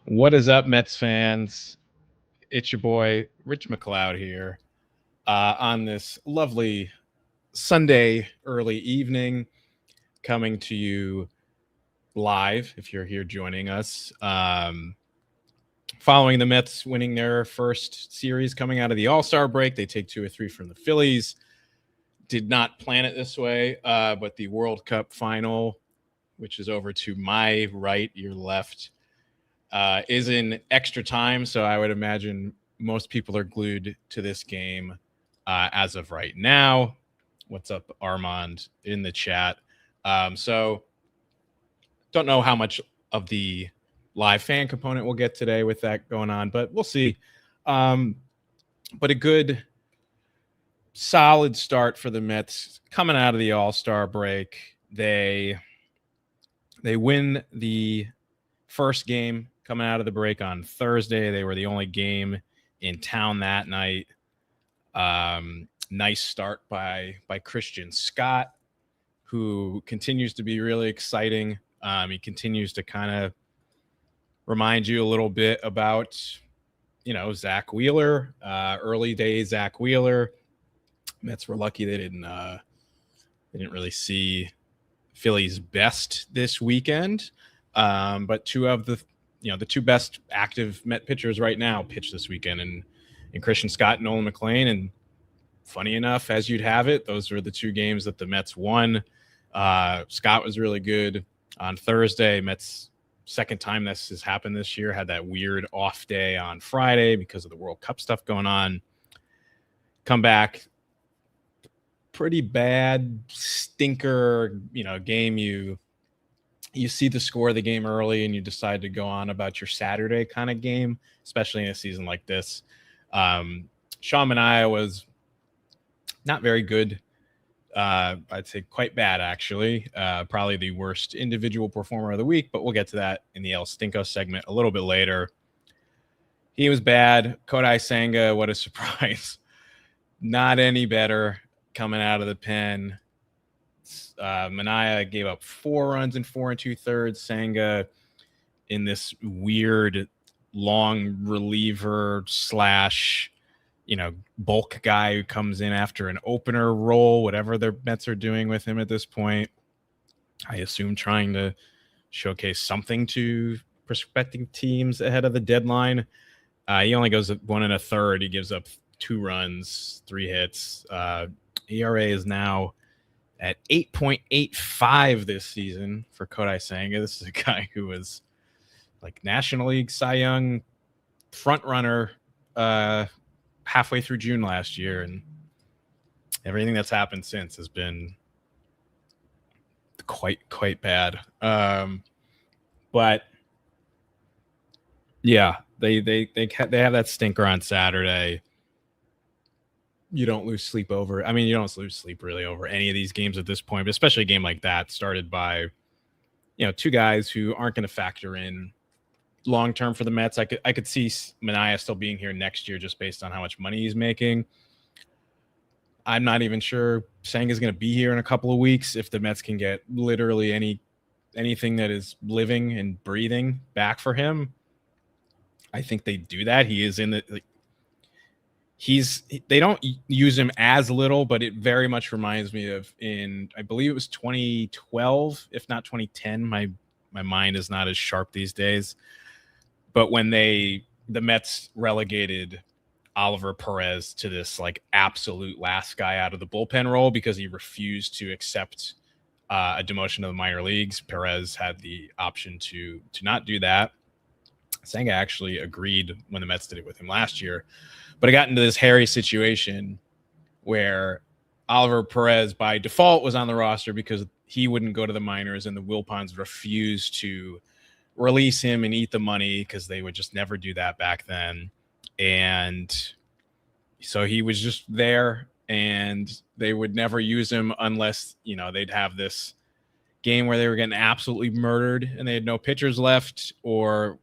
What is up, Mets fans? It's your boy, Rich MacLeod here on this lovely Sunday early evening, coming to you live if you're here joining us. Following the Mets winning their first series coming out of the All-Star break, they take 2 or 3 from the Phillies. Did not plan it this way, but the World Cup final, which is over to my right, your left, is in extra time. So I would imagine most people are glued to this game as of right now. What's up, Armand, in the chat? So don't know how much of the live fan component we'll get today with that going on, but we'll see. But a good, solid start for the Mets coming out of the All-Star break. They win the first game coming out of the break on Thursday. They were the only game in town that night. Nice start by Christian Scott, who continues to be really exciting. He continues to kind of remind you a little bit about, Zach Wheeler, early days Zach Wheeler. Mets were lucky they didn't really see Phillies' best this weekend. But two of the two best active Met pitchers right now pitch this weekend, and Christian Scott and Nolan McLean. And funny enough, as you'd have it, those were the two games that the Mets won. Scott was really good on Thursday. Mets second time this has happened this year, had that weird off day on Friday because of the World Cup stuff going on. Come back, pretty bad stinker, game. You see the score of the game early and you decide to go on about your Saturday kind of game, especially in a season like this. Sean Manaea was not very good. I'd say quite bad, actually. Probably the worst individual performer of the week, but we'll get to that in the El Stinko segment a little bit later. He was bad. Kodai Senga, what a surprise. Not any better coming out of the pen. Manaea gave up 4 runs in 4 2/3. Senga in this weird long reliever / bulk guy who comes in after an opener role, whatever the Mets are doing with him at this point. I assume trying to showcase something to prospective teams ahead of the deadline. He only goes 1 1/3. He gives up 2 runs, 3 hits. ERA is now at 8.85 this season for Kodai Senga. This is a guy who was like National League Cy Young front runner halfway through June last year, and everything that's happened since has been quite bad. But yeah, they have that stinker on Saturday. You don't lose sleep over. I mean, you don't lose sleep really over any of these games at this point, but especially a game like that started by, two guys who aren't going to factor in long term for the Mets. I could see Manaea still being here next year just based on how much money he's making. I'm not even sure Senga is going to be here in a couple of weeks if the Mets can get literally anything that is living and breathing back for him. I think they do that. He is in the they don't use him as little, but it very much reminds me of I believe it was 2012, if not 2010. My mind is not as sharp these days. But when the Mets relegated Oliver Perez to this like absolute last guy out of the bullpen role because he refused to accept a demotion to the minor leagues. Perez had the option to not do that. Senga actually agreed when the Mets did it with him last year. But it got into this hairy situation where Oliver Perez by default was on the roster because he wouldn't go to the minors, and the Wilpons refused to release him and eat the money because they would just never do that back then. And so he was just there, and they would never use him unless, they'd have this game where they were getting absolutely murdered and they had no pitchers left. Or,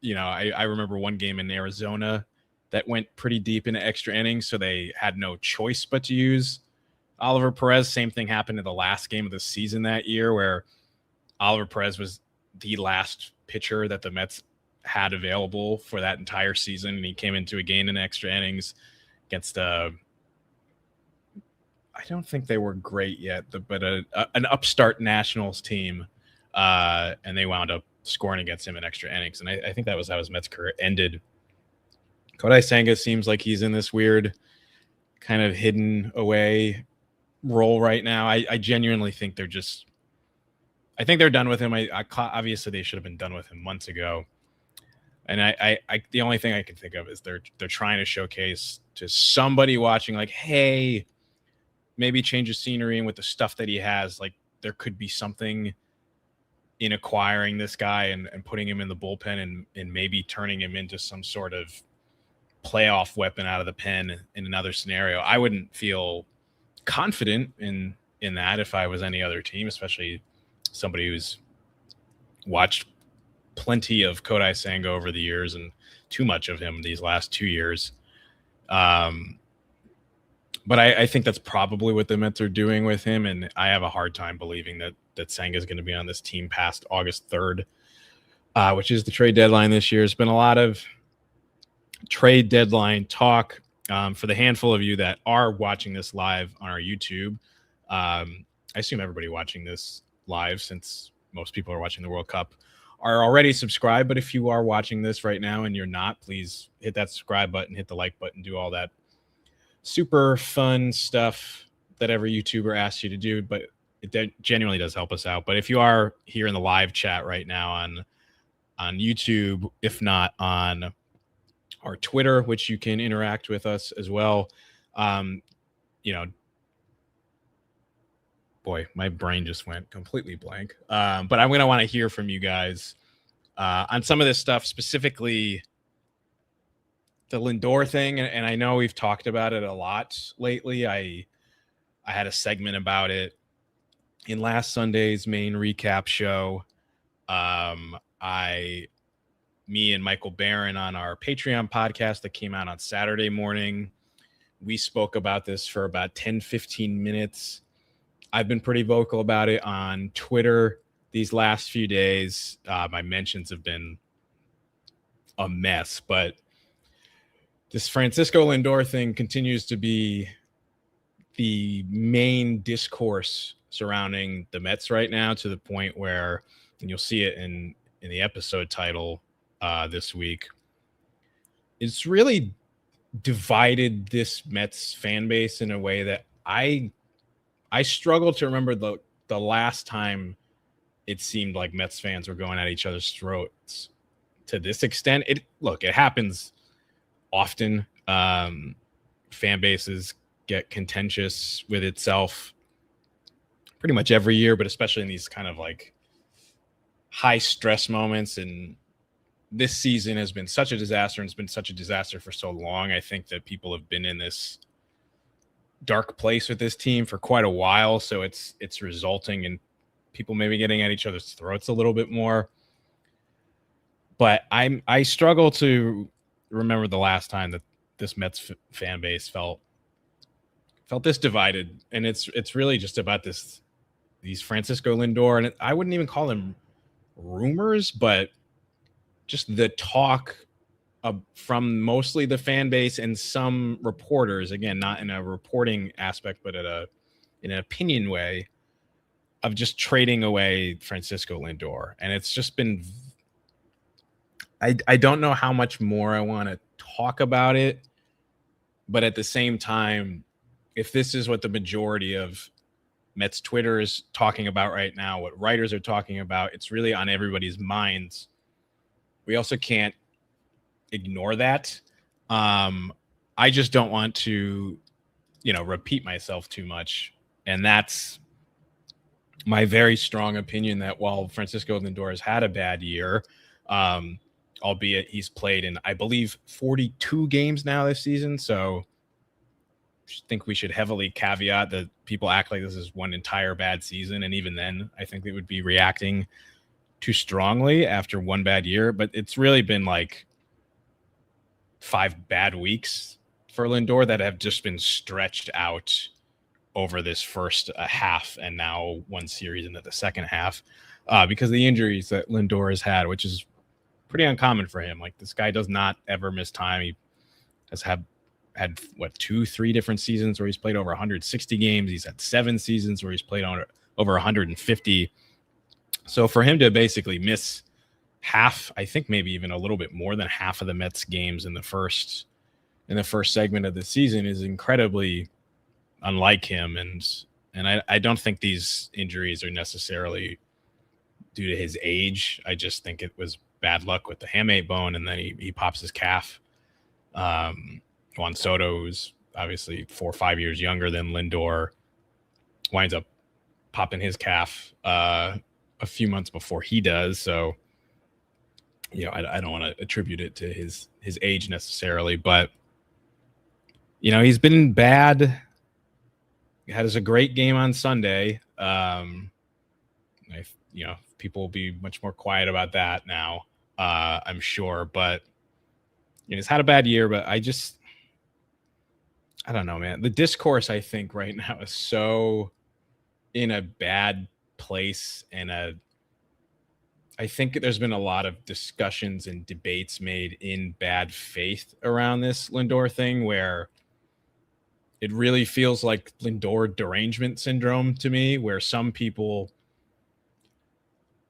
I remember one game in Arizona that went pretty deep into extra innings, so they had no choice but to use Oliver Perez. Same thing happened in the last game of the season that year where Oliver Perez was the last pitcher that the Mets had available for that entire season, and he came into a game in extra innings against I don't think they were great yet, but an upstart Nationals team, and they wound up scoring against him in extra innings, and I think that was how his Mets career ended. Kodai Senga seems like he's in this weird kind of hidden away role right now. I genuinely think they're done with him. Obviously they should have been done with him months ago. And I the only thing I can think of is they're trying to showcase to somebody watching, like, hey, maybe change of scenery, and with the stuff that he has, like, there could be something in acquiring this guy and putting him in the bullpen and maybe turning him into some sort of playoff weapon out of the pen in another scenario. I wouldn't feel confident in that if I was any other team, especially somebody who's watched plenty of Kodai Senga over the years and too much of him these last 2 years. But I think that's probably what the Mets are doing with him, and I have a hard time believing that Senga is going to be on this team past August 3rd, which is the trade deadline this year. There's been a lot of trade deadline talk. For the handful of you that are watching this live on our YouTube, I assume everybody watching this live, since most people are watching the World Cup, are already subscribed. But if you are watching this right now and you're not, please hit that subscribe button, hit the like button, do all that super fun stuff that every YouTuber asks you to do. But it genuinely does help us out. But if you are here in the live chat right now on YouTube, if not on our Twitter, which you can interact with us as well. Boy, my brain just went completely blank. But I'm going to want to hear from you guys on some of this stuff, specifically the Lindor thing. And I know we've talked about it a lot lately. I had a segment about it in last Sunday's main recap show. Me and Michael Barron on our Patreon podcast that came out on Saturday morning, we spoke about this for about 10-15 minutes. I've been pretty vocal about it on Twitter these last few days. My mentions have been a mess, but this Francisco Lindor thing continues to be the main discourse surrounding the Mets right now, to the point where, and you'll see it in the episode title this week, it's really divided this Mets fan base in a way that I struggle to remember the last time it seemed like Mets fans were going at each other's throats to this extent. It happens often. Fan bases get contentious with itself pretty much every year, but especially in these kind of like high stress moments. And this season has been such a disaster, and it's been such a disaster for so long. I think that people have been in this dark place with this team for quite a while, so it's resulting in people maybe getting at each other's throats a little bit more. But I struggle to remember the last time that this Mets fan base felt this divided, and it's really just about these Francisco Lindor, and I wouldn't even call them rumors, but just the talk from mostly the fan base and some reporters, again, not in a reporting aspect, but in an opinion way, of just trading away Francisco Lindor. And it's just been, I don't know how much more I want to talk about it, but at the same time, if this is what the majority of Mets Twitter is talking about right now, what writers are talking about, it's really on everybody's minds. We also can't ignore that. I just don't want to, repeat myself too much. And that's my very strong opinion, that while Francisco Lindor has had a bad year, albeit he's played in, I believe, 42 games now this season. So I think we should heavily caveat that people act like this is one entire bad season. And even then, I think they would be reacting too strongly after one bad year. But it's really been like 5 bad weeks for Lindor that have just been stretched out over this first half, and now one series into the second half, because of the injuries that Lindor has had, which is pretty uncommon for him. Like, this guy does not ever miss time. He has had what, 2-3 different seasons where he's played over 160 games. He's had 7 seasons where he's played on over 150. So for him to basically miss half, I think maybe even a little bit more than half of the Mets games in the first segment of the season is incredibly unlike him. And I don't think these injuries are necessarily due to his age. I just think it was bad luck with the hamate bone, and then he pops his calf. Juan Soto, who's obviously 4 or 5 years younger than Lindor, winds up popping his calf a few months before he does. So, you know, I don't want to attribute it to his age necessarily, but, you know, he's been bad. He has a great game on Sunday. You know, people will be much more quiet about that now, I'm sure. But, you know, he's had a bad year, but I don't know, man. The discourse, I think, right now is so in a bad place, and I think there's been a lot of discussions and debates made in bad faith around this Lindor thing, where it really feels like Lindor derangement syndrome to me, where some people,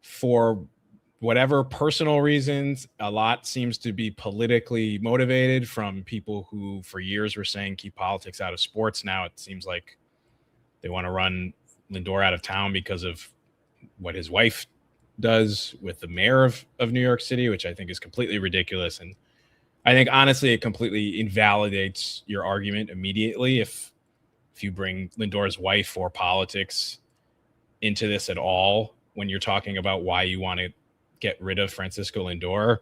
for whatever personal reasons, a lot seems to be politically motivated from people who for years were saying keep politics out of sports. Now it seems like they want to run Lindor out of town because of what his wife does with the mayor of New York City, which I think is completely ridiculous. And I think, honestly, it completely invalidates your argument immediately if you bring Lindor's wife or politics into this at all when you're talking about why you want to get rid of Francisco Lindor.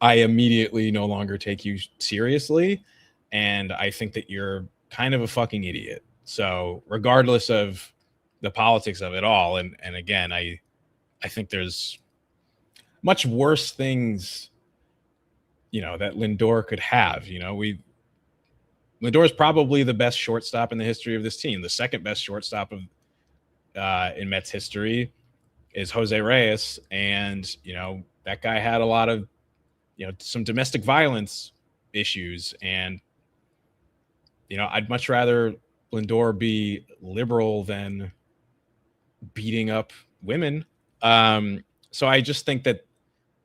I immediately no longer take you seriously, and I think that you're kind of a fucking idiot. So regardless of the politics of it all, and again, I think there's much worse things, you know, that Lindor could have. You know, Lindor is probably the best shortstop in the history of this team. The second best shortstop in Mets history is Jose Reyes, and, you know, that guy had a lot of, you know, some domestic violence issues, and, you know, I'd much rather Lindor be liberal than beating up women. So I just think that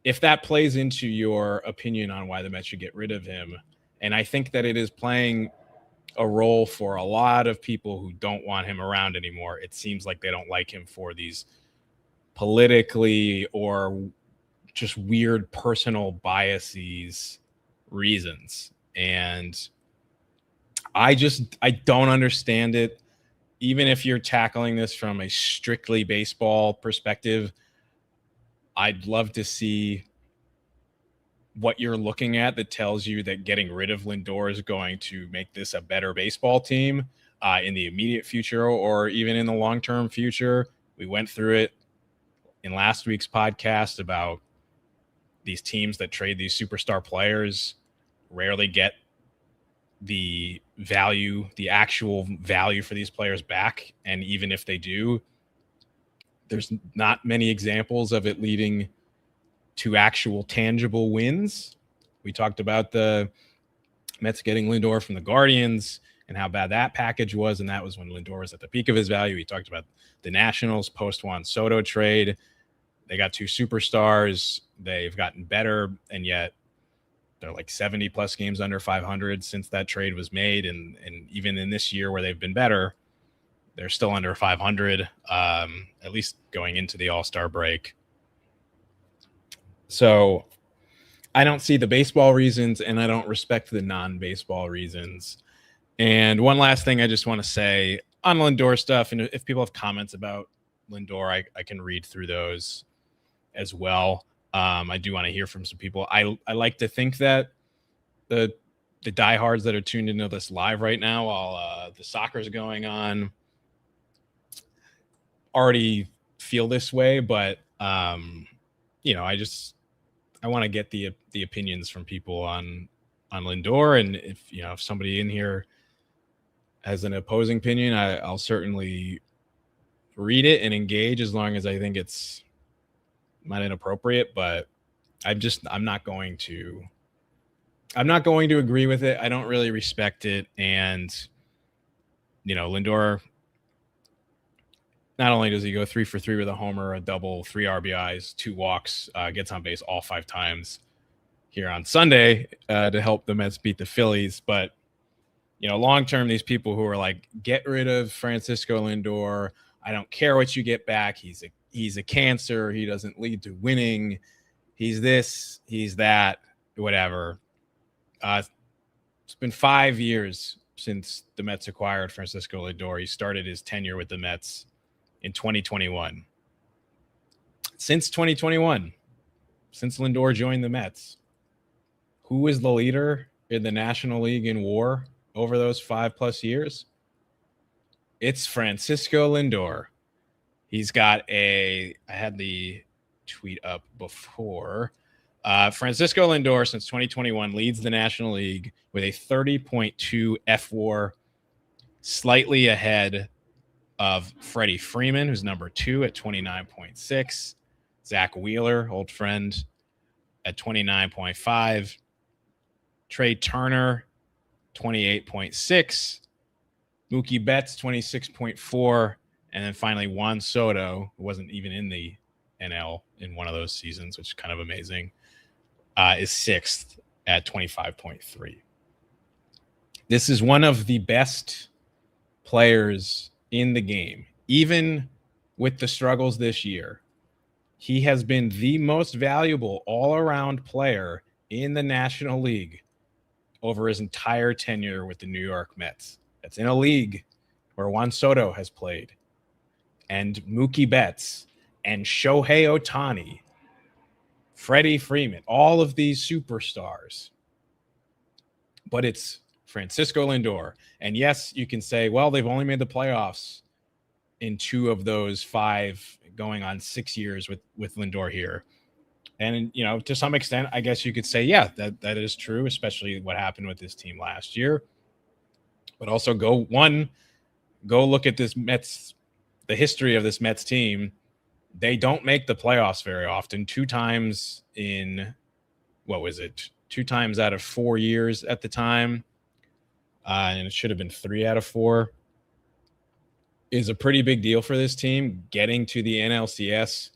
if that plays into your opinion on why the Mets should get rid of him, and I think that it is playing a role for a lot of people who don't want him around anymore. It seems like they don't like him for these politically or just weird personal biases reasons. And I don't understand it. Even if you're tackling this from a strictly baseball perspective, I'd love to see what you're looking at that tells you that getting rid of Lindor is going to make this a better baseball team in the immediate future or even in the long-term future. We went through it in last week's podcast about these teams that trade these superstar players rarely get the value, the actual value for these players back. And even if they do, there's not many examples of it leading to actual tangible wins. We talked about the Mets getting Lindor from the Guardians and how bad that package was, and that was when Lindor was at the peak of his value. We talked about the Nationals post-Juan Soto trade. They got 2 superstars. They've gotten better, and yet they're like 70-plus games under 500 since that trade was made, and even in this year where they've been better, they're still under 500, at least going into the All-Star break. So I don't see the baseball reasons, and I don't respect the non-baseball reasons. And one last thing I just want to say on Lindor stuff, and if people have comments about Lindor, I can read through those as well. I do want to hear from some people. I like to think that the diehards that are tuned into this live right now while the soccer's going on already feel this way, but you know, I want to get the opinions from people on Lindor, and if somebody in here has an opposing opinion, I'll certainly read it and engage, as long as I think it's not inappropriate. But I'm not going to agree with it. I don't really respect it. And, Lindor, not only does he go 3 for 3 with a homer, a double, 3 RBIs, 2 walks, gets on base all 5 times here on Sunday to help the Mets beat the Phillies. But, long term, these people who are like, get rid of Francisco Lindor. I don't care what you get back. He's a cancer. He doesn't lead to winning. He's this, he's that, whatever. It's been 5 years since the Mets acquired Francisco Lindor. He started his tenure with the Mets in 2021. Since 2021, since Lindor joined the Mets, who is the leader in the National League in WAR over those 5+ years? It's Francisco Lindor. He's got I had the tweet up before. Francisco Lindor, since 2021, leads the National League with a 30.2 FWAR, slightly ahead of Freddie Freeman, who's number 2 at 29.6. Zach Wheeler, old friend, at 29.5. Trey Turner, 28.6. Mookie Betts, 26.4. And then finally Juan Soto, who wasn't even in the NL in one of those seasons, which is kind of amazing, is 6th at 25.3. This is one of the best players in the game. Even with the struggles this year, he has been the most valuable all-around player in the National League over his entire tenure with the New York Mets. That's in a league where Juan Soto has played, and Mookie Betts, and Shohei Ohtani, Freddie Freeman, all of these superstars. But it's Francisco Lindor. And yes, you can say, well, they've only made the playoffs in 2 of those 5, going on 6 years with Lindor here. And, to some extent, I guess you could say, yeah, that is true, especially what happened with this team last year. But also go look at this the history of this Mets team. They don't make the playoffs very often. 2 times in, 2 times out of 4 years at the time. And it should have been 3 out of 4. Is a pretty big deal for this team. Getting to the NLCS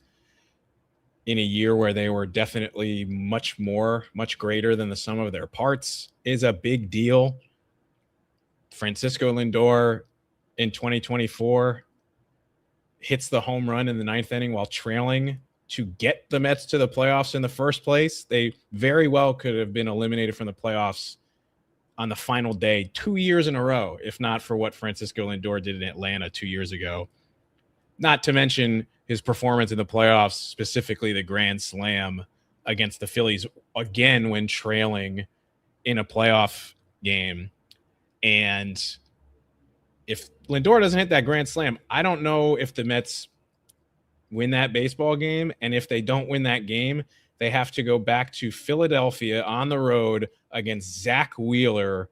in a year where they were definitely much greater than the sum of their parts is a big deal. Francisco Lindor in 2024 hits the home run in the 9th inning while trailing to get the Mets to the playoffs in the first place. They very well could have been eliminated from the playoffs on the final day 2 years in a row, if not for what Francisco Lindor did in Atlanta 2 years ago. Not to mention his performance in the playoffs, specifically the grand slam against the Phillies, again when trailing in a playoff game. And if Lindor doesn't hit that grand slam, I don't know if the Mets win that baseball game. And if they don't win that game, they have to go back to Philadelphia on the road against Zach Wheeler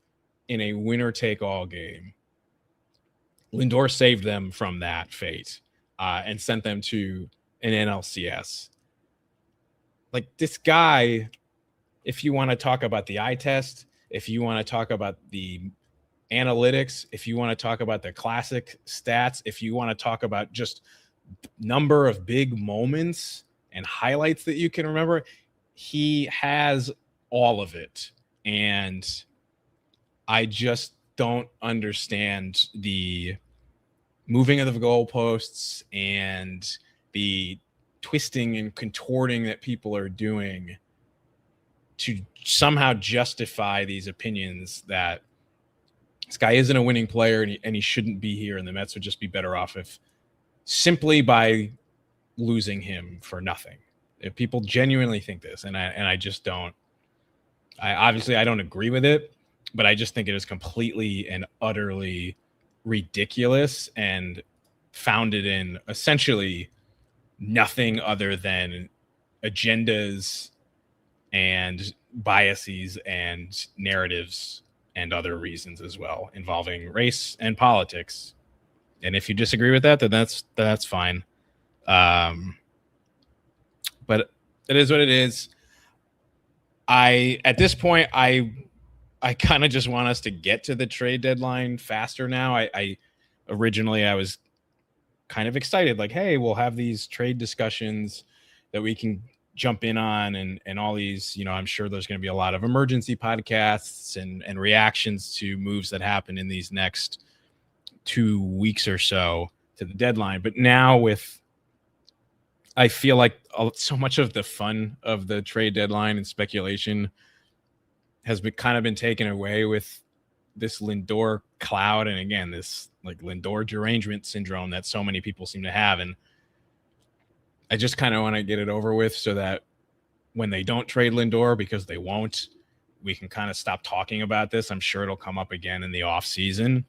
in a winner-take-all game. Lindor saved them from that fate and sent them to an NLCS. Like, this guy, if you want to talk about the eye test, if you want to talk about the analytics, if you want to talk about the classic stats, if you want to talk about just number of big moments and highlights that you can remember, he has all of it. And I just don't understand the moving of the goalposts and the twisting and contorting that people are doing to somehow justify these opinions that this guy isn't a winning player and he shouldn't be here, and the Mets would just be better off if simply by losing him for nothing. If people genuinely think this, and I just don't. I don't agree with it, but I just think it is completely and utterly ridiculous and founded in essentially nothing other than agendas and biases and narratives and other reasons as well, involving race and politics. And if you disagree with that, then that's fine. But it is what it is. At this point, I kind of just want us to get to the trade deadline faster now. I originally I was kind of excited, like, hey, we'll have these trade discussions that we can jump in on, and all these, I'm sure there's going to be a lot of emergency podcasts and reactions to moves that happen in these next 2 weeks or so to the deadline. But now I feel like so much of the fun of the trade deadline and speculation has kind of been taken away with this Lindor cloud. And again, this like Lindor derangement syndrome that so many people seem to have. And I just kind of want to get it over with so that when they don't trade Lindor, because they won't, we can kind of stop talking about this. I'm sure it'll come up again in the off season,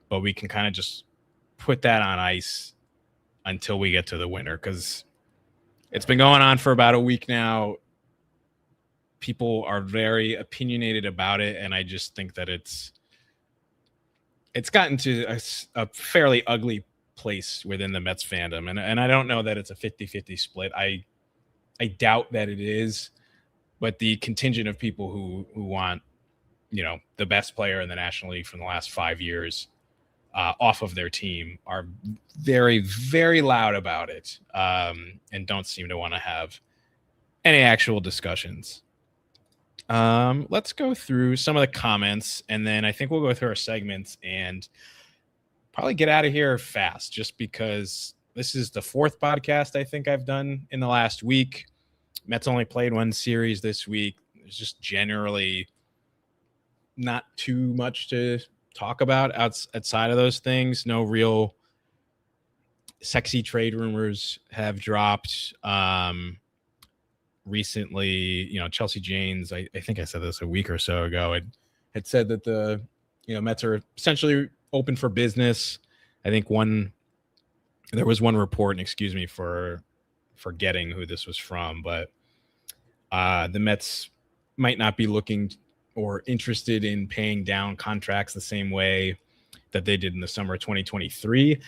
but we can kind of just put that on ice until we get to the winter, because it's been going on for about a week now. People are very opinionated about it, and I just think that it's gotten to a fairly ugly place within the Mets fandom. And I don't know that it's a 50-50 split. I doubt that it is, but the contingent of people who want, the best player in the National League from the last 5 years off of their team are very, very loud about it, and don't seem to want to have any actual discussions. Let's go through some of the comments, and then I think we'll go through our segments and probably get out of here fast, just because this is the 4th podcast I think I've done in the last week. Mets only played one series this week. There's just generally not too much to talk about outside of those things. No real sexy trade rumors have dropped. Recently, Chelsea Janes, I think I said this a week or so ago, had said that the Mets are essentially open for business. I think there was one report, and excuse me for forgetting who this was from, but the Mets might not be looking or interested in paying down contracts the same way that they did in the summer of 2023.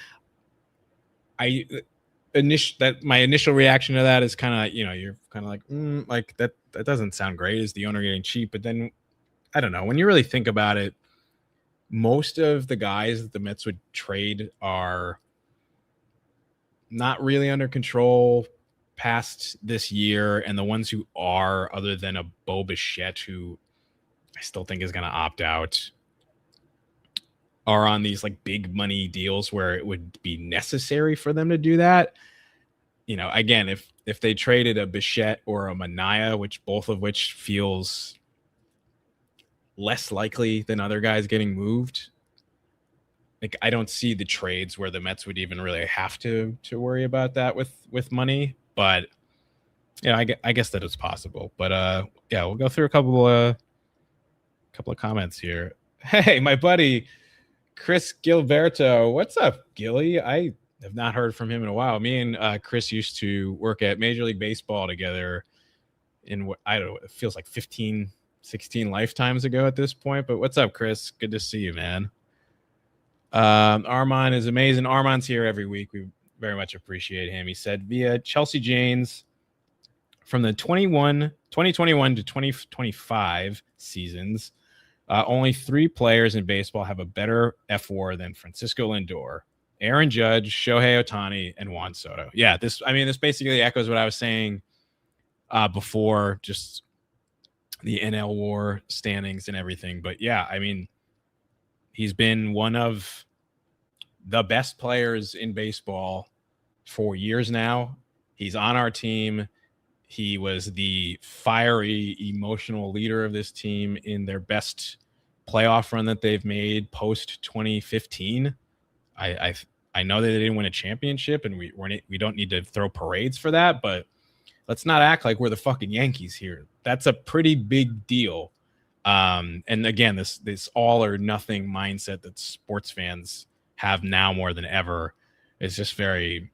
My initial reaction to that is kind of, you're kind of like, like that doesn't sound great. Is the owner getting cheap? But then I don't know. When you really think about it, most of the guys that the Mets would trade are not really under control past this year. And the ones who are, other than a Bo Bichette, who I still think is going to opt out, are on these like big money deals where it would be necessary for them to do that. Again, if they traded a Bichette or a Manaea, both of which feels less likely than other guys getting moved, like I don't see the trades where the Mets would even really have to worry about that with money. But I guess that it's possible. But we'll go through a couple of comments here. Hey, my buddy Chris Gilberto, what's up, Gilly? I have not heard from him in a while. Me and Chris used to work at Major League Baseball together in what I don't know, it feels like 15, 16 lifetimes ago at this point. But what's up, Chris? Good to see you, man. Armand is amazing. Armand's here every week. We very much appreciate him. He said via Chelsea Janes, from the 2021 to 2025 seasons, only 3 players in baseball have a better F4 than Francisco Lindor: Aaron Judge, Shohei Ohtani, and Juan Soto. Yeah, this basically echoes what I was saying before, just the NL WAR standings and everything. But yeah, he's been one of the best players in baseball for years now. He's on our team. He was the fiery, emotional leader of this team in their best playoff run that they've made post 2015. I know that they didn't win a championship, and we don't need to throw parades for that, but let's not act like we're the fucking Yankees here. That's a pretty big deal. And again, this all or nothing mindset that sports fans have now more than ever is just very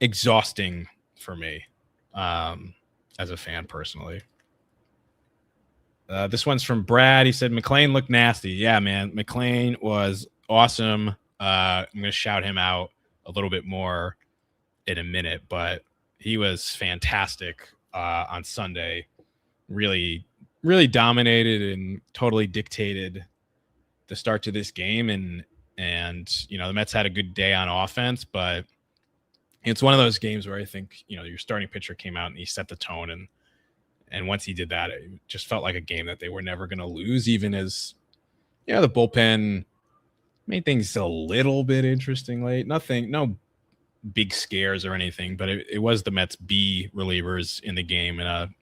exhausting for me as a fan personally. This one's from Brad. He said McLean looked nasty. Yeah, man, McLean was awesome. I'm going to shout him out a little bit more in a minute, but he was fantastic on Sunday. really, really dominated and totally dictated the start to this game. And you know, the Mets had a good day on offense, but it's one of those games where I think, you know, your starting pitcher came out and he set the tone, and once he did that, it just felt like a game that they were never going to lose, even as, you know, the bullpen made things a little bit interesting late. No big scares or anything, but it was the Mets B relievers in the game, and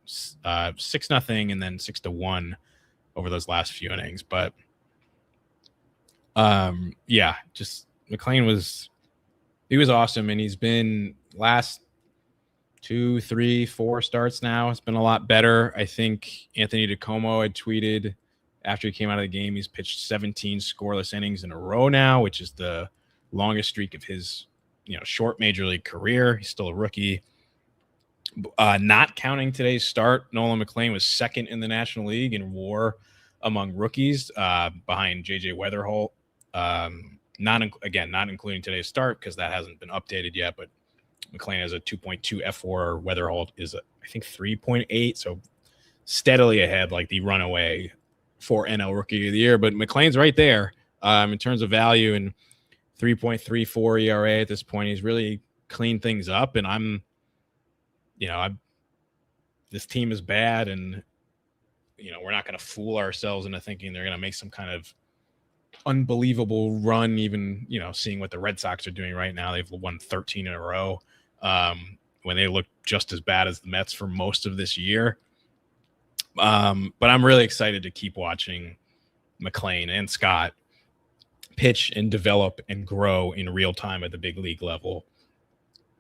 6-0 and then 6-1 over those last few innings. But yeah, just McLean was awesome, and he's been last 2, 3, 4 starts now. It's been a lot better. I think Anthony DiComo had tweeted after he came out of the game, he's pitched 17 scoreless innings in a row now, which is the longest streak of his, you know, short major league career. He's still a rookie. Not counting today's start, Nolan McLean was second in the National League in WAR among rookies, behind JJ Weatherholt. Not including today's start because that hasn't been updated yet, but McLean has a 2.2 F4. Weatherholt is, I think, 3.8, so steadily ahead, like the runaway for NL Rookie of the Year. But McLean's right there in terms of value, and 3.34 ERA at this point. He's really cleaned things up, and this team is bad, and you know, we're not going to fool ourselves into thinking they're going to make some kind of unbelievable run, even, you know, seeing what the Red Sox are doing right now. They've won 13 in a row, when they look just as bad as the Mets for most of this year. But I'm really excited to keep watching McLean and Scott pitch and develop and grow in real time at the big league level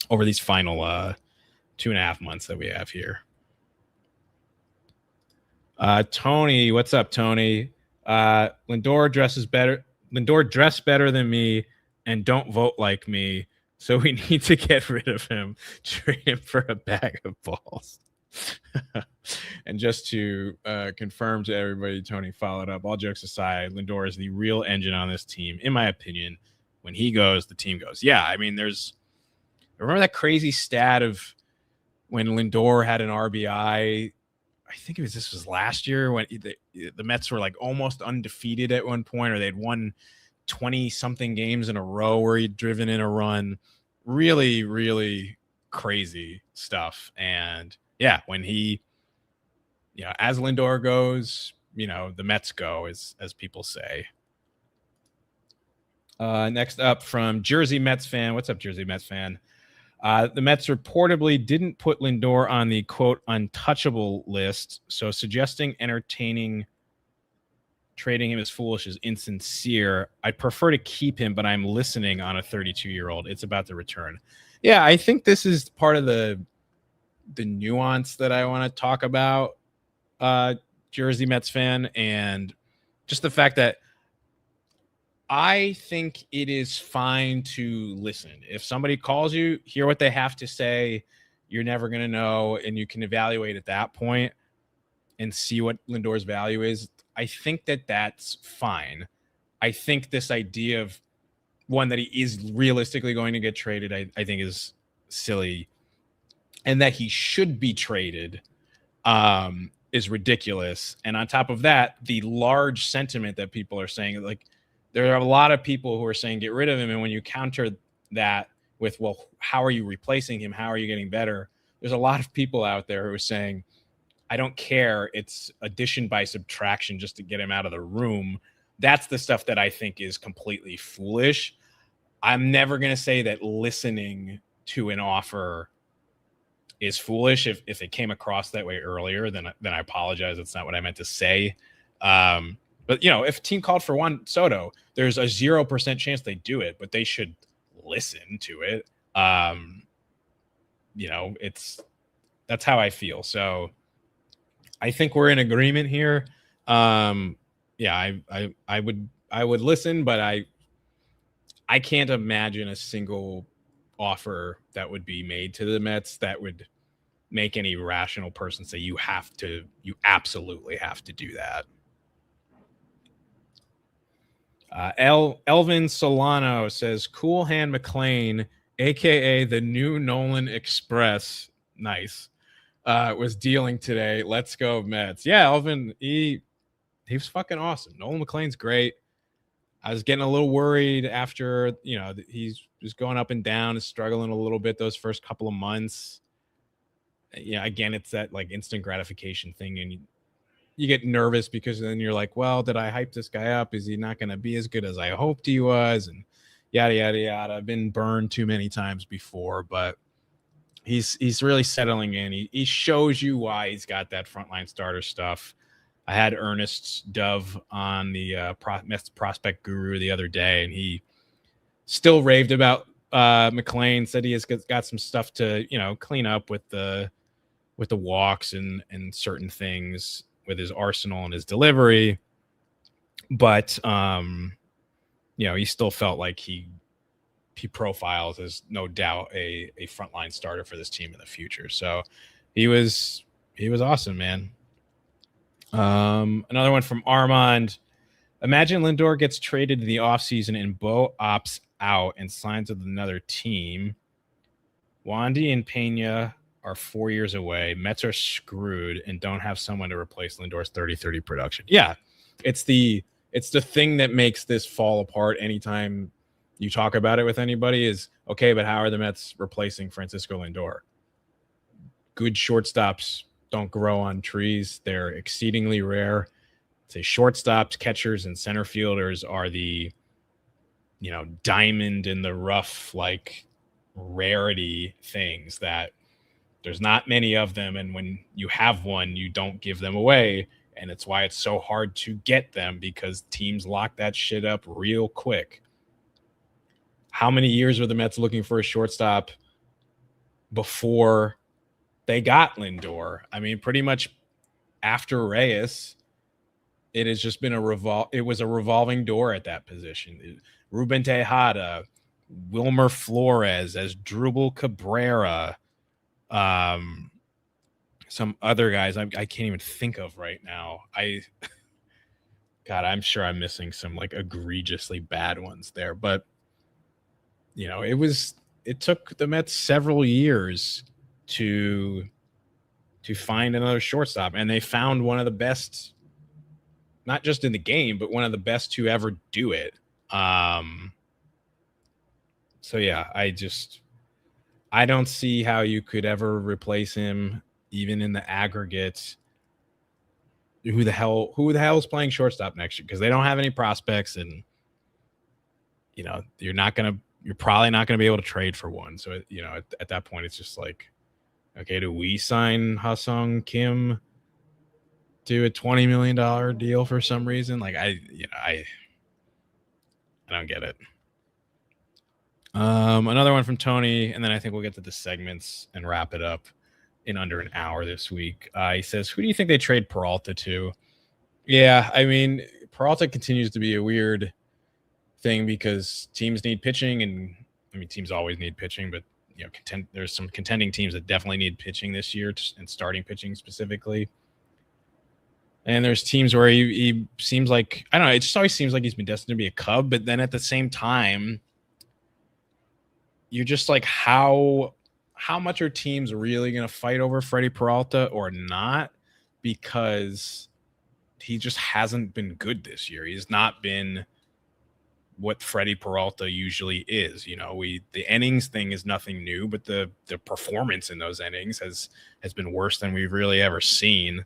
over these final 2.5 months that we have here. Tony, what's up, Tony? Lindor dressed better than me and don't vote like me, so we need to get rid of him. Trade him for a bag of balls. And just to confirm to everybody, Tony followed up, all jokes aside, Lindor is the real engine on this team, in my opinion. When he goes, the team goes. Yeah, I mean, remember that crazy stat of when Lindor had an RBI? I think this was last year when the Mets were like almost undefeated at one point, or they'd won 20-something games in a row where he'd driven in a run. Really, really crazy stuff. And yeah, when he, you know, as Lindor goes, you know, the Mets go, as people say. Next up from Jersey Mets fan. What's up, Jersey Mets fan? The Mets reportedly didn't put Lindor on the, quote, untouchable list, so suggesting trading him is foolish is insincere. I'd prefer to keep him, but I'm listening on a 32-year-old. It's about to return. Yeah, I think this is part of the nuance that I want to talk about, Jersey Mets fan, and just the fact that I think it is fine to listen. If somebody calls you, hear what they have to say. You're never going to know, and you can evaluate at that point and see what Lindor's value is. I think that's fine. I think this idea of one that he is realistically going to get traded, I think is silly, and that he should be traded is ridiculous. And on top of that, the large sentiment that people are saying, like, there are a lot of people who are saying get rid of him. And when you counter that with, well, how are you replacing him? How are you getting better? There's a lot of people out there who are saying, I don't care. It's addition by subtraction just to get him out of the room. That's the stuff that I think is completely foolish. I'm never going to say that listening to an offer is foolish. If it came across that way earlier, then I apologize. That's not what I meant to say. But, you know, if a team called for Juan Soto, there's a 0% chance they do it, but they should listen to it. You know, that's how I feel. So I think we're in agreement here. Yeah, I would listen, but I can't imagine a single offer that would be made to the Mets that would make any rational person say you absolutely have to do that. Elvin Solano says, Cool Hand McLean, a.k.a. the new Nolan Express. Nice. was dealing today. Let's go Mets. Yeah, Alvin, he was fucking awesome. Nolan McLean's great. I was getting a little worried after, he's just going up and down and struggling a little bit those first couple of months. Again, it's that like instant gratification thing, and you get nervous because then you're like, well, did I hype this guy up? Is he not going to be as good as I hoped he was? And yada, yada, yada. I've been burned too many times before, but he's really settling in. He shows you why he's got that frontline starter stuff. I had Ernest Dove on the Mets Prospect Guru the other day, and he still raved about McLean, said he has got some stuff to, clean up with the walks and certain things with his arsenal and his delivery. But, he still felt like he profiles as no doubt a frontline starter for this team in the future. So he was awesome, man. Another one from Armand. Imagine Lindor gets traded in the offseason and Bo opts out and signs with another team. Wandy and Pena are 4 years away. Mets are screwed and don't have someone to replace Lindor's 30-30 production. Yeah, it's the thing that makes this fall apart anytime you talk about it with anybody is, okay, but how are the Mets replacing Francisco Lindor? Good shortstops don't grow on trees. They're exceedingly rare. Say shortstops, catchers, and center fielders are the, diamond in the rough, like rarity things that there's not many of them. And when you have one, you don't give them away. And it's why it's so hard to get them, because teams lock that shit up real quick. How many years were the Mets looking for a shortstop before they got Lindor? I mean, pretty much after Reyes, it has just been it was a revolving door at that position. Ruben Tejada, Wilmer Flores, as Drupal Cabrera, some other guys I can't even think of right now. I'm sure I'm missing some like egregiously bad ones there, but it took the Mets several years to find another shortstop, and they found one of the best, not just in the game, but one of the best to ever do it. So yeah, I don't see how you could ever replace him, even in the aggregate. Who the hell is playing shortstop next year? Because they don't have any prospects, and you're probably not gonna be able to trade for one. So at that point, it's just like, okay, do we sign Ha-Sung Kim to a $20 million deal for some reason? Like I don't get it. Another one from Tony, and then I think we'll get to the segments and wrap it up in under an hour this week. He says, who do you think they trade Peralta to? Yeah, I mean, Peralta continues to be a weird thing because teams need pitching, and I mean, teams always need pitching, but there's some contending teams that definitely need pitching this year, and starting pitching specifically. And there's teams where he seems like, I don't know, it just always seems like he's been destined to be a Cub, but then at the same time, you're just like, how much are teams really going to fight over Freddie Peralta or not? Because he just hasn't been good this year. He's not been what Freddie Peralta usually is. The innings thing is nothing new, but the performance in those innings has been worse than we've really ever seen.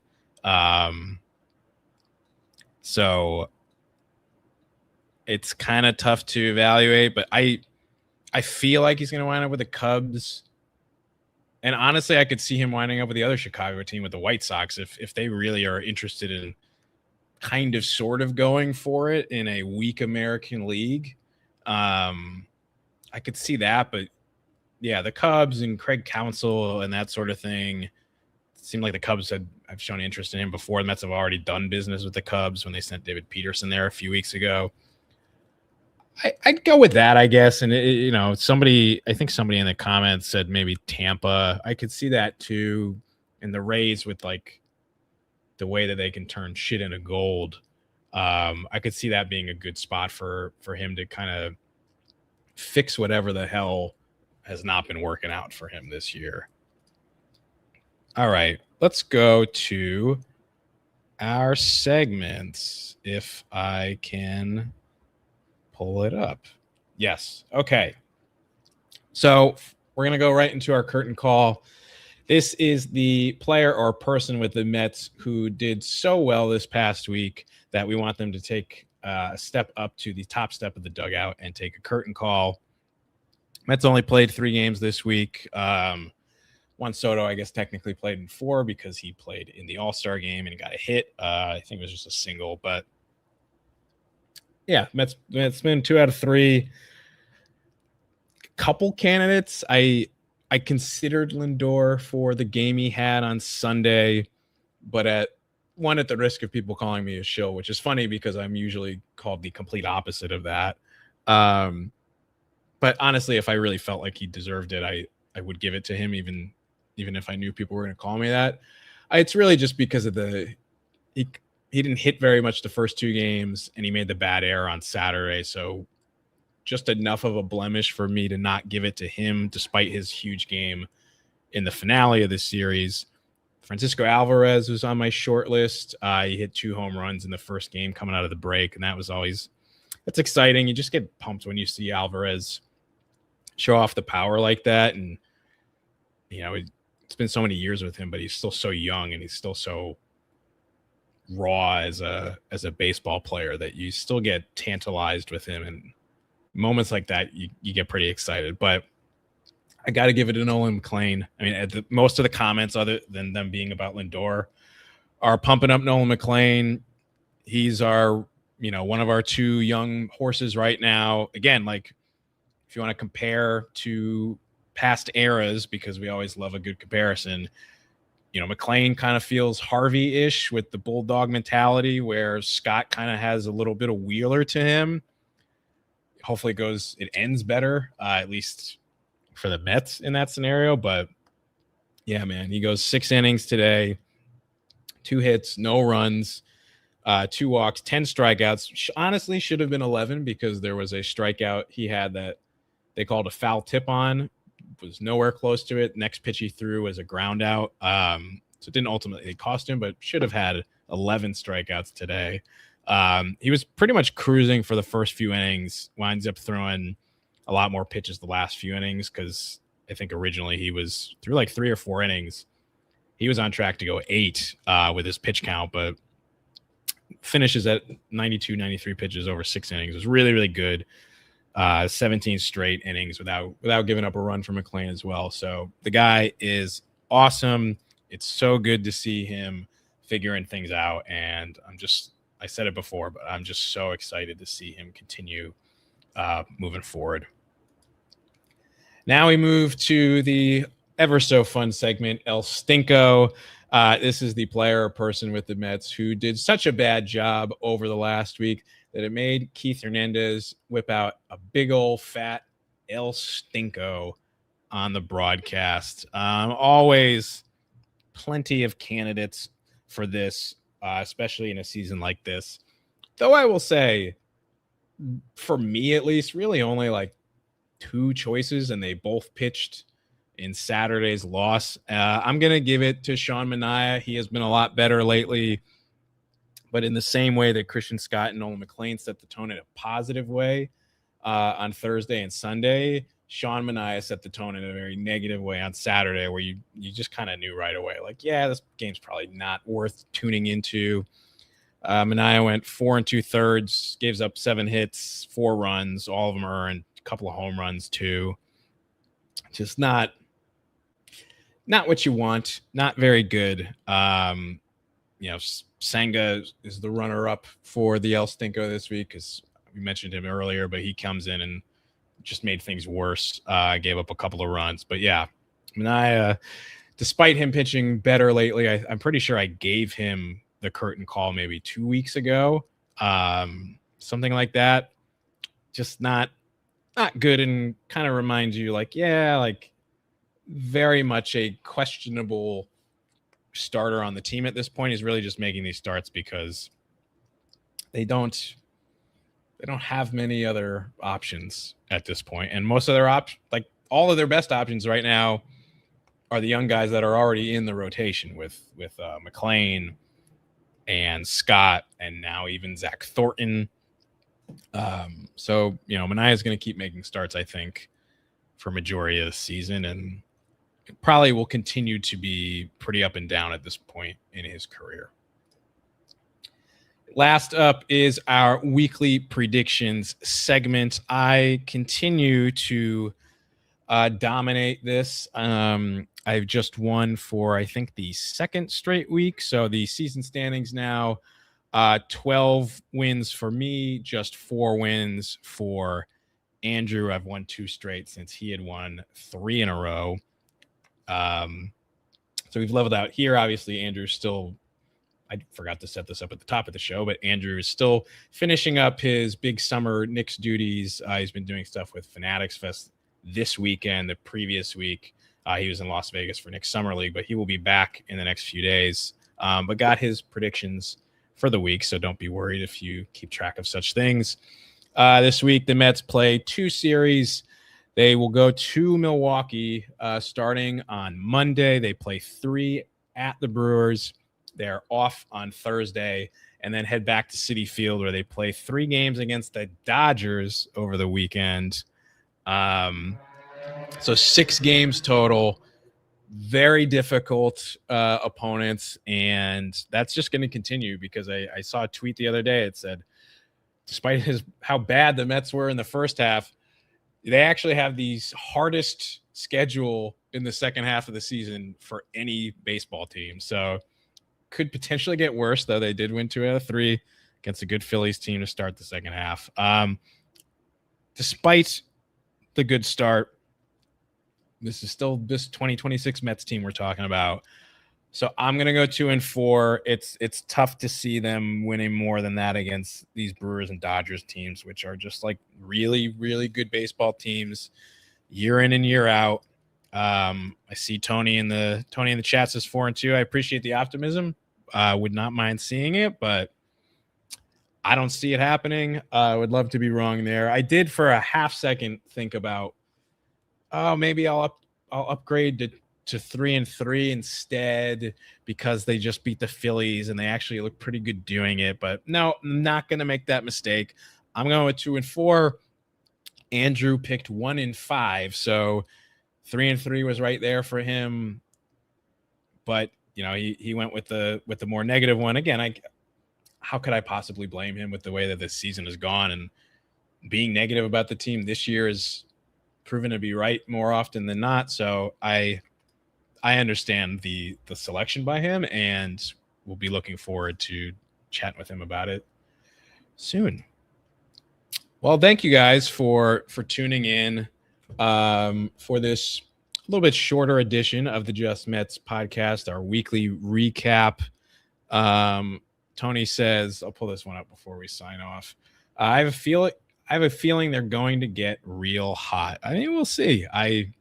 So it's kind of tough to evaluate, but I feel like he's going to wind up with the Cubs. And honestly, I could see him winding up with the other Chicago team, with the White Sox, if they really are interested in kind of sort of going for it in a weak American League. I could see that, but yeah, the Cubs and Craig Counsell and that sort of thing. It seemed like the Cubs have shown interest in him before. The Mets have already done business with the Cubs when they sent David Peterson there a few weeks ago. I'd go with that, I guess. And I think somebody in the comments said maybe Tampa. I could see that too. And the Rays, with like the way that they can turn shit into gold, I could see that being a good spot for him to kind of fix whatever the hell has not been working out for him this year. All right, let's go to our segments if I can pull it up. Yes. Okay. So we're going to go right into our curtain call. This is the player or person with the Mets who did so well this past week that we want them to take a step up to the top step of the dugout and take a curtain call. Mets only played 3 games this week. Juan Soto, I guess, technically played in 4 because he played in the All-Star game and he got a hit. I think it was just a single, but yeah, Mets been 2 out of 3. Couple candidates. I considered Lindor for the game he had on Sunday, but at the risk of people calling me a shill, which is funny because I'm usually called the complete opposite of that. But honestly, if I really felt like he deserved it, I would give it to him, even if I knew people were going to call me that. It's really just because of he didn't hit very much the first 2 games, and he made the bad error on Saturday. So just enough of a blemish for me to not give it to him, despite his huge game in the finale of this series. Francisco Alvarez was on my short list. He hit 2 home runs in the first game coming out of the break, and that's exciting. You just get pumped when you see Alvarez show off the power like that. And, it's been so many years with him, but he's still so young and he's still so raw as a baseball player that you still get tantalized with him. And moments like that, you get pretty excited. But I got to give it to Nolan McLean. I mean, most of the comments, other than them being about Lindor, are pumping up Nolan McLean. He's our, one of our 2 young horses right now. Again, like, if you want to compare to past eras, because we always love a good comparison, McLean kind of feels Harvey-ish with the bulldog mentality, where Scott kind of has a little bit of Wheeler to him. Hopefully it ends better, at least for the Mets in that scenario. But yeah, man, he goes 6 innings today, 2 hits, no runs, 2 walks, 10 strikeouts. Honestly, should have been 11 because there was a strikeout he had that they called a foul tip on. Was nowhere close to it. Next pitch he threw was a ground out. So it didn't ultimately cost him, but should have had 11 strikeouts today. He was pretty much cruising for the first few innings, winds up throwing a lot more pitches the last few innings because I think originally he was through like 3 or 4 innings. He was on track to go 8 with his pitch count, but finishes at 92, 93 pitches over 6 innings. It was really, really good. 17 straight innings without giving up a run for McLean as well. So the guy is awesome. It's so good to see him figuring things out. And I said it before, but I'm just so excited to see him continue moving forward. Now we move to the ever so fun segment, El Stinko. This is the player or person with the Mets who did such a bad job over the last week that it made Keith Hernandez whip out a big old fat El Stinko on the broadcast. Always plenty of candidates for this, especially in a season like this. Though I will say, for me at least, really only like 2 choices, and they both pitched in Saturday's loss. I'm going to give it to Sean Manaea. He has been a lot better lately. But in the same way that Christian Scott and Nolan McLean set the tone in a positive way on Thursday and Sunday, Sean Manaea set the tone in a very negative way on Saturday, where you just kind of knew right away, like, yeah, this game's probably not worth tuning into. Manaea went 4 2/3, gives up 7 hits, 4 runs, all of them earned, a couple of home runs too. Just not what you want, not very good. Senga is the runner-up for the El Stinko this week because we mentioned him earlier, but he comes in and just made things worse. Gave up a couple of runs. But yeah, Manaea, despite him pitching better lately, I'm pretty sure I gave him the curtain call maybe 2 weeks ago. Something like that. Just not good, and kind of reminds you like, yeah, like very much a questionable starter on the team at this point. Is really just making these starts because they don't have many other options at this point. And most of their like all of their best options right now are the young guys that are already in the rotation with McLean and Scott, and now even Zach Thornton. So, Manaea is going to keep making starts, I think, for majority of the season, and probably will continue to be pretty up and down at this point in his career. Last up is our weekly predictions segment. I continue to dominate this. I've just won for, I think, the second straight week. So the season standings now, 12 wins for me, just 4 wins for Andrew. I've won 2 straight since he had won 3 in a row. So we've leveled out here. Obviously, Andrew's still, I forgot to set this up at the top of the show, but Andrew is still finishing up his big summer Knicks duties. He's been doing stuff with Fanatics Fest this weekend. The previous week, he was in Las Vegas for Knicks Summer League, but he will be back in the next few days. But got his predictions for the week, so don't be worried if you keep track of such things. This week, the Mets play 2 series. They will go to Milwaukee starting on Monday. They play 3 at the Brewers. They're off on Thursday, and then head back to Citi Field where they play 3 games against the Dodgers over the weekend. So 6 games total. Very difficult opponents, and that's just going to continue because I saw a tweet the other day. It said, despite how bad the Mets were in the first half, they actually have the hardest schedule in the second half of the season for any baseball team. So could potentially get worse, though. They did win 2 out of 3 against a good Phillies team to start the second half. Despite the good start, this is still this 2026 Mets team we're talking about. So I'm going to go 2-4. It's tough to see them winning more than that against these Brewers and Dodgers teams, which are just like really, really good baseball teams year in and year out. I see Tony in the chat says 4-2. I appreciate the optimism. Would not mind seeing it, but I don't see it happening. I would love to be wrong there. I did for a half second think about, maybe I'll upgrade to 3-3 instead because they just beat the Phillies and they actually look pretty good doing it. But no, I'm not going to make that mistake. I'm going with 2-4. Andrew picked 1-5, so 3-3 was right there for him. But he went with the more negative one. Again, how could I possibly blame him with the way that this season has gone, and being negative about the team this year is proven to be right more often than not. So I understand the selection by him, and we'll be looking forward to chatting with him about it soon. Well, thank you guys for tuning in for this a little bit shorter edition of the Just Mets podcast, our weekly recap. Tony says, I'll pull this one up before we sign off. I have a feeling they're going to get real hot. I mean, we'll see. I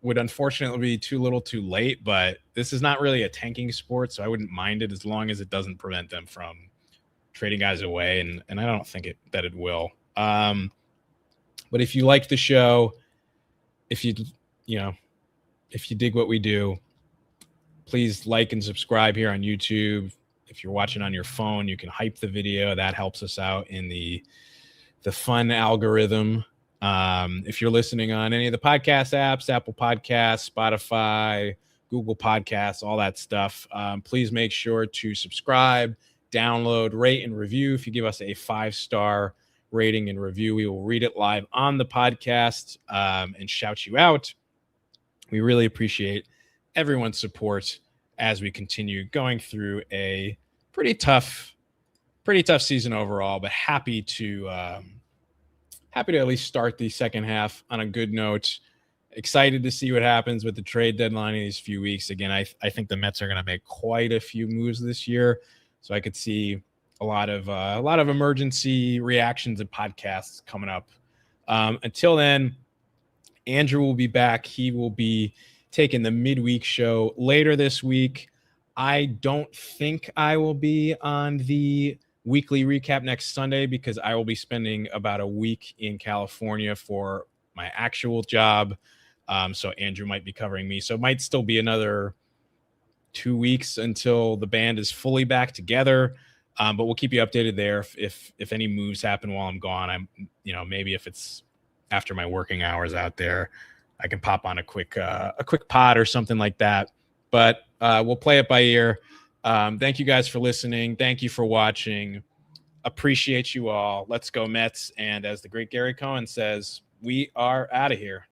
would unfortunately be too little too late, but this is not really a tanking sport, so I wouldn't mind it as long as it doesn't prevent them from trading guys away, and I don't think that it will. But if you like the show, if you dig what we do, please like and subscribe here on YouTube. If you're watching on your phone, you can hype the video. That helps us out in the fun algorithm. If you're listening on any of the podcast apps, Apple Podcasts, Spotify, Google Podcasts, all that stuff, please make sure to subscribe, download, rate, and review. If you give us a 5-star rating and review, we will read it live on the podcast and shout you out. We really appreciate everyone's support as we continue going through a pretty tough season overall, but happy to at least start the second half on a good note. Excited to see what happens with the trade deadline in these few weeks. Again, I think the Mets are going to make quite a few moves this year, so I could see a lot of emergency reactions and podcasts coming up. Until then, Andrew will be back. He will be taking the midweek show later this week. I don't think I will be on the weekly recap next Sunday because I will be spending about a week in California for my actual job. So Andrew might be covering me. So it might still be another 2 weeks until the band is fully back together. But we'll keep you updated there. If any moves happen while I'm gone, I'm, maybe if it's after my working hours out there, I can pop on a quick pod or something like that. But we'll play it by ear. Thank you guys for listening. Thank you for watching. Appreciate you all. Let's go Mets. And as the great Gary Cohen says, we are out of here.